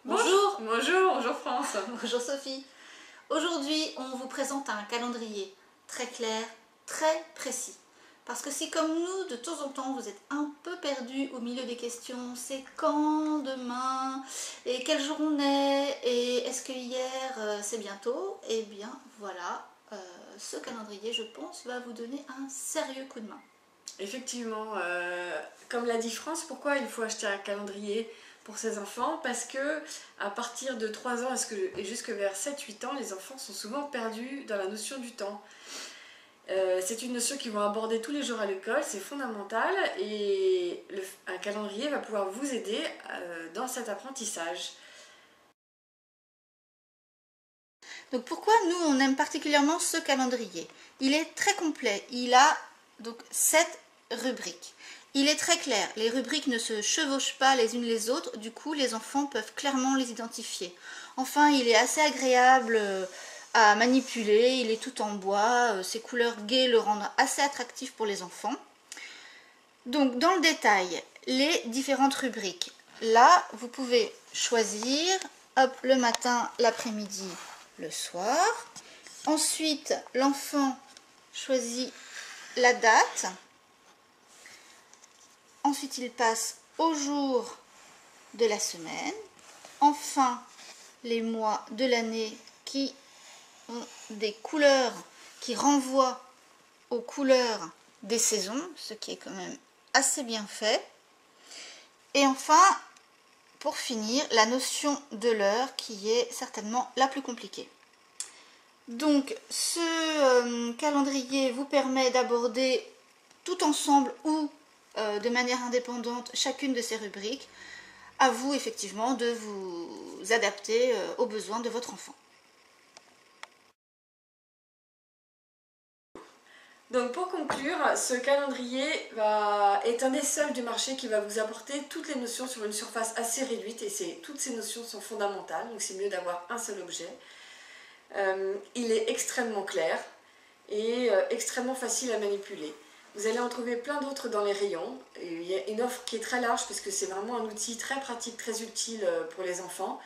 Bonjour. Bonjour France. Bonjour Sophie. Aujourd'hui, on vous présente un calendrier très clair, très précis. Parce que si comme nous, de temps en temps, vous êtes un peu perdu au milieu des questions, c'est quand, demain, et quel jour on est, et est-ce que hier, c'est bientôt, eh bien voilà, ce calendrier, je pense, va vous donner un sérieux coup de main. Effectivement, comme l'a dit France, pourquoi il faut acheter un calendrier pour ses enfants? Parce que à partir de 3 ans et jusque vers 7-8 ans, les enfants sont souvent perdus dans la notion du temps. C'est une notion qu'ils vont aborder tous les jours à l'école, c'est fondamental, et un calendrier va pouvoir vous aider dans cet apprentissage. Donc pourquoi nous on aime particulièrement ce calendrier? Il est très complet, il a donc 7 rubriques. Il est très clair, les rubriques ne se chevauchent pas les unes les autres, du coup les enfants peuvent clairement les identifier. Enfin, il est assez agréable à manipuler, il est tout en bois, ses couleurs gaies le rendent assez attractif pour les enfants. Donc dans le détail, les différentes rubriques. Là, vous pouvez choisir, hop, le matin, l'après-midi, le soir. Ensuite, l'enfant choisit la date. Ensuite, il passe au jour de la semaine. Enfin, les mois de l'année qui ont des couleurs qui renvoient aux couleurs des saisons, ce qui est quand même assez bien fait. Et enfin, pour finir, la notion de l'heure qui est certainement la plus compliquée. Donc ce calendrier vous permet d'aborder tout ensemble ou de manière indépendante chacune de ces rubriques. À vous effectivement de vous adapter aux besoins de votre enfant. Donc pour conclure, ce calendrier est un des seuls du marché qui va vous apporter toutes les notions sur une surface assez réduite, et toutes ces notions sont fondamentales, donc c'est mieux d'avoir un seul objet. Il est extrêmement clair et extrêmement facile à manipuler. Vous allez en trouver plein d'autres dans les rayons. Il y a une offre qui est très large parce que c'est vraiment un outil très pratique, très utile pour les enfants.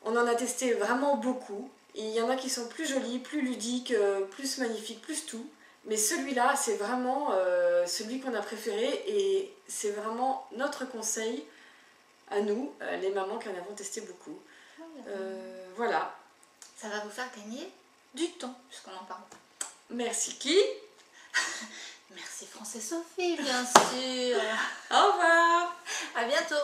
On en a testé vraiment beaucoup. Il y en a qui sont plus jolis, plus ludiques, plus magnifiques, plus tout. Mais celui-là, c'est vraiment celui qu'on a préféré, et c'est vraiment notre conseil à nous, les mamans qui en avons testé beaucoup. Voilà. Ça va vous faire gagner du temps, puisqu'on en parle. Merci qui? Merci France et Sophie, bien sûr. Au revoir. À bientôt.